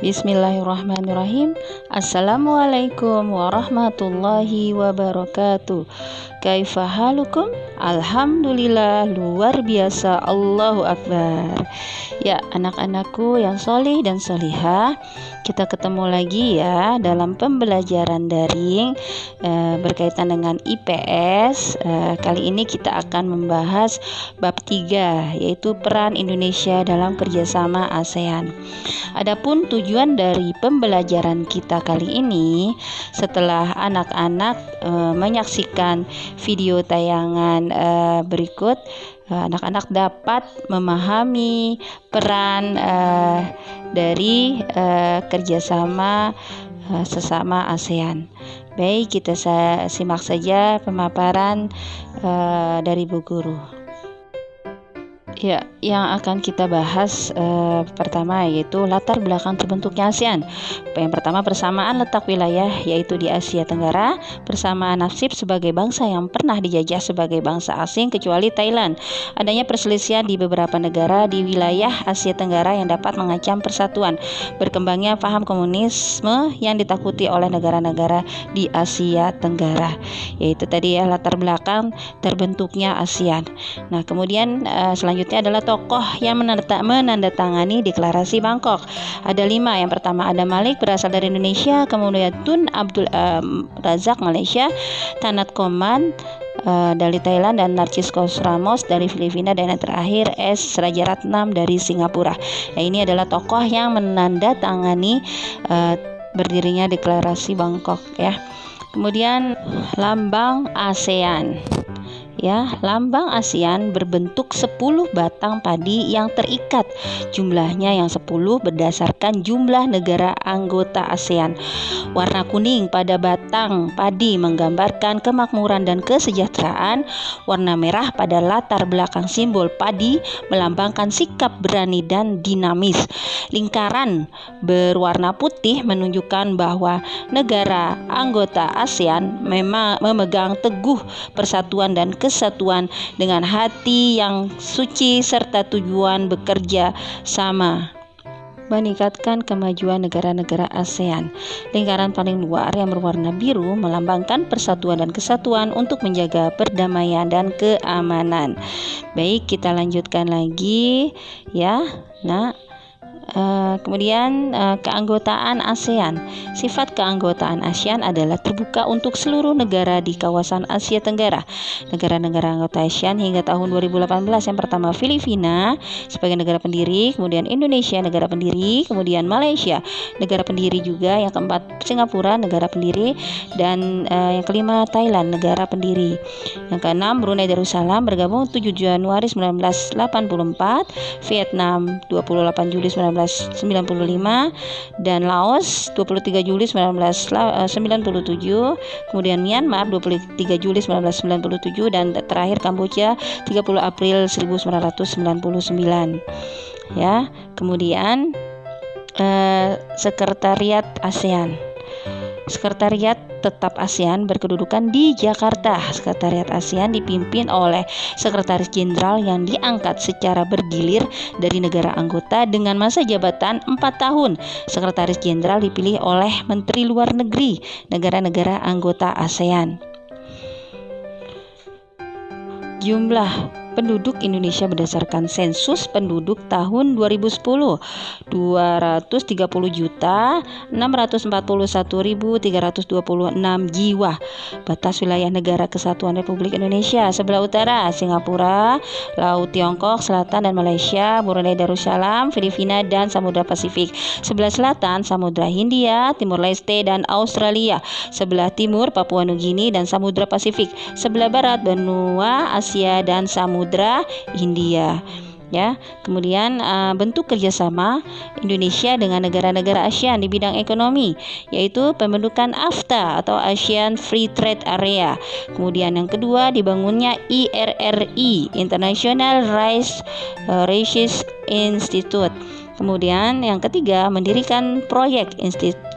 Bismillahirrahmanirrahim. Assalamualaikum warahmatullahi wabarakatuh. Kaifa halukum? Alhamdulillah, luar biasa, Allahu Akbar. Ya, anak-anakku yang solih dan solihah, kita ketemu lagi ya dalam pembelajaran daring berkaitan dengan IPS. Kali ini kita akan membahas bab 3, yaitu peran Indonesia dalam kerjasama ASEAN. Adapun tujuan dari pembelajaran kita kali ini, setelah anak-anak menyaksikan video tayangan berikut, anak-anak dapat memahami peran dari kerjasama sesama ASEAN. Baik, kita simak saja pemaparan dari Bu Guru. Ya, yang akan kita bahas pertama yaitu latar belakang terbentuknya ASEAN. Yang pertama, persamaan letak wilayah yaitu di Asia Tenggara, persamaan nasib sebagai bangsa yang pernah dijajah sebagai bangsa asing kecuali Thailand. Adanya perselisihan di beberapa negara di wilayah Asia Tenggara yang dapat mengancam persatuan. Berkembangnya paham komunisme yang ditakuti oleh negara-negara di Asia Tenggara. Yaitu tadi ya latar belakang terbentuknya ASEAN. Nah, kemudian selanjutnya adalah tokoh yang menandatangani deklarasi Bangkok. Ada 5. Yang pertama, Adam Malik berasal dari Indonesia, kemudian Tun Abdul Razak Malaysia, Tanat Koman dari Thailand, dan Narcissus Ramos dari Filipina, dan yang terakhir S. Rajaratnam dari Singapura. Nah, ini adalah tokoh yang menandatangani berdirinya deklarasi Bangkok ya. Kemudian lambang ASEAN. Ya, lambang ASEAN berbentuk 10 batang padi yang terikat. Jumlahnya yang 10 berdasarkan jumlah negara anggota ASEAN. Warna kuning pada batang padi menggambarkan kemakmuran dan kesejahteraan. Warna merah pada latar belakang simbol padi melambangkan sikap berani dan dinamis. Lingkaran berwarna putih menunjukkan bahwa negara anggota ASEAN memang memegang teguh persatuan dan kesatuan dengan hati yang suci serta tujuan bekerja sama meningkatkan kemajuan negara-negara ASEAN. Lingkaran paling luar yang berwarna biru melambangkan persatuan dan kesatuan untuk menjaga perdamaian dan keamanan. Baik, kita lanjutkan lagi ya. Nah, kemudian keanggotaan ASEAN. Sifat keanggotaan ASEAN adalah terbuka untuk seluruh negara di kawasan Asia Tenggara. Negara-negara anggota ASEAN hingga tahun 2018, yang pertama Filipina sebagai negara pendiri, kemudian Indonesia negara pendiri, kemudian Malaysia negara pendiri juga, yang keempat Singapura negara pendiri, dan yang kelima Thailand negara pendiri. Yang keenam Brunei Darussalam bergabung 7 Januari 1984, Vietnam 28 Juli 1995, dan Laos 23 Juli 1997, kemudian Myanmar 23 Juli 1997, dan terakhir Kamboja 30 April 1999 ya. Kemudian Sekretariat ASEAN. Sekretariat Tetap ASEAN berkedudukan di Jakarta. Sekretariat ASEAN dipimpin oleh Sekretaris Jenderal yang diangkat secara bergilir dari negara anggota dengan masa jabatan 4 tahun. Sekretaris Jenderal dipilih oleh Menteri Luar Negeri negara-negara anggota ASEAN. Jumlah penduduk Indonesia berdasarkan sensus penduduk tahun 2010 230.641.326 jiwa. Batas wilayah negara kesatuan Republik Indonesia: sebelah utara Singapura, Laut Tiongkok Selatan dan Malaysia, Brunei Darussalam, Filipina dan Samudra Pasifik. Sebelah selatan Samudra Hindia, Timur Leste dan Australia. Sebelah timur Papua Nugini dan Samudra Pasifik. Sebelah barat benua Asia dan Samudra Hindia ya. Kemudian bentuk kerjasama Indonesia dengan negara-negara ASEAN di bidang ekonomi, yaitu pembentukan AFTA atau ASEAN Free Trade Area. Kemudian yang kedua, dibangunnya IRRI, International Rice Research Institute. Kemudian yang ketiga, mendirikan proyek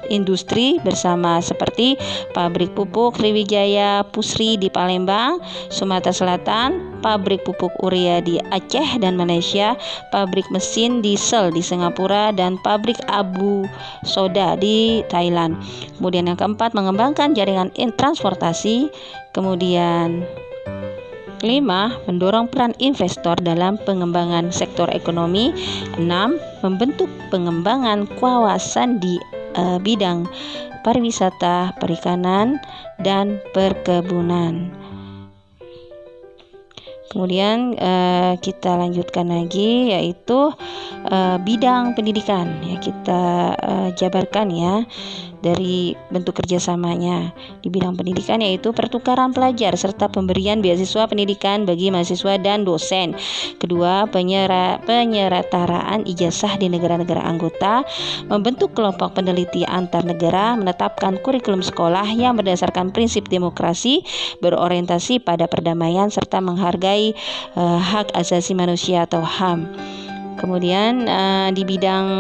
industri bersama seperti pabrik pupuk Sriwijaya Pusri di Palembang, Sumatera Selatan, pabrik pupuk urea di Aceh dan Malaysia, pabrik mesin diesel di Singapura, dan pabrik abu soda di Thailand. Kemudian yang keempat, mengembangkan jaringan transportasi. Kemudian kelima, mendorong peran investor dalam pengembangan sektor ekonomi. 6, membentuk pengembangan kawasan di bidang pariwisata, perikanan, dan perkebunan. Kemudian kita lanjutkan lagi, yaitu bidang pendidikan. Ya, kita jabarkan ya dari bentuk kerjasamanya di bidang pendidikan, yaitu pertukaran pelajar serta pemberian beasiswa pendidikan bagi mahasiswa dan dosen. Kedua, penyerataraan ijazah di negara-negara anggota, membentuk kelompok peneliti antar negara, menetapkan kurikulum sekolah yang berdasarkan prinsip demokrasi, berorientasi pada perdamaian, serta menghargai hak asasi manusia atau HAM. Kemudian di bidang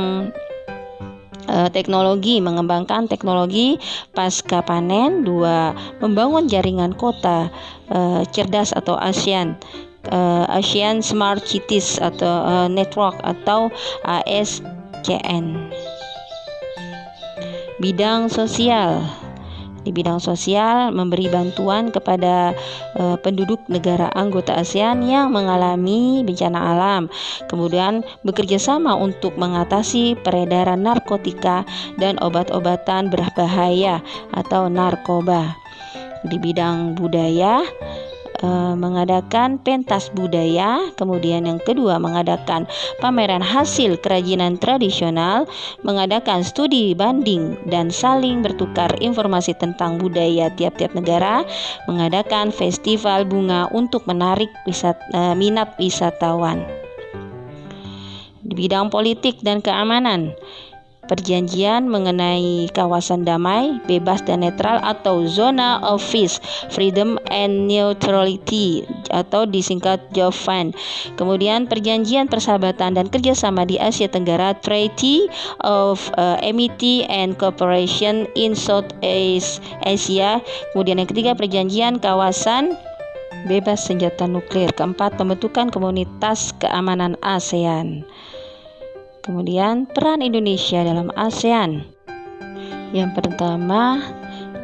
teknologi, mengembangkan teknologi pasca panen. 2, membangun jaringan kota cerdas atau ASEAN Smart Cities atau Network atau ASCN. Bidang sosial. Di bidang sosial, memberi bantuan kepada penduduk negara anggota ASEAN yang mengalami bencana alam. Kemudian bekerja sama untuk mengatasi peredaran narkotika dan obat-obatan berbahaya atau narkoba. Di bidang budaya, mengadakan pentas budaya. Kemudian yang kedua, mengadakan pameran hasil kerajinan tradisional, mengadakan studi banding dan saling bertukar informasi tentang budaya tiap-tiap negara, mengadakan festival bunga untuk menarik minat wisatawan. Di bidang politik dan keamanan, perjanjian mengenai kawasan damai, bebas dan netral atau Zona of Peace, Freedom and Neutrality atau disingkat JOFAN. Kemudian perjanjian persahabatan dan kerjasama di Asia Tenggara, Treaty of Amity and Cooperation in South Asia. Kemudian yang ketiga, perjanjian kawasan bebas senjata nuklir. Keempat, pembentukan komunitas keamanan ASEAN. Kemudian peran Indonesia dalam ASEAN. Yang pertama,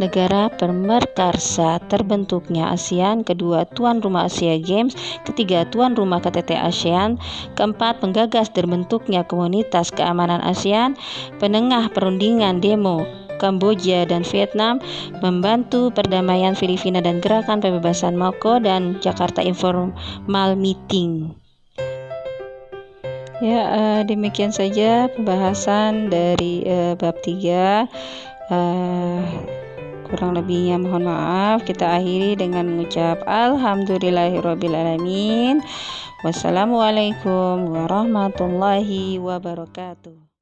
negara pemerkarsa terbentuknya ASEAN. Kedua, tuan rumah Asia Games. Ketiga, tuan rumah KTT ASEAN. Keempat, penggagas terbentuknya komunitas keamanan ASEAN. Penengah perundingan demo Kamboja dan Vietnam, membantu perdamaian Filipina dan gerakan pembebasan Mako dan Jakarta Informal Meeting. Ya, demikian saja pembahasan dari bab 3. Kurang lebihnya mohon maaf. Kita akhiri dengan mengucap alhamdulillahirrabbilalamin. Wassalamualaikum warahmatullahi wabarakatuh.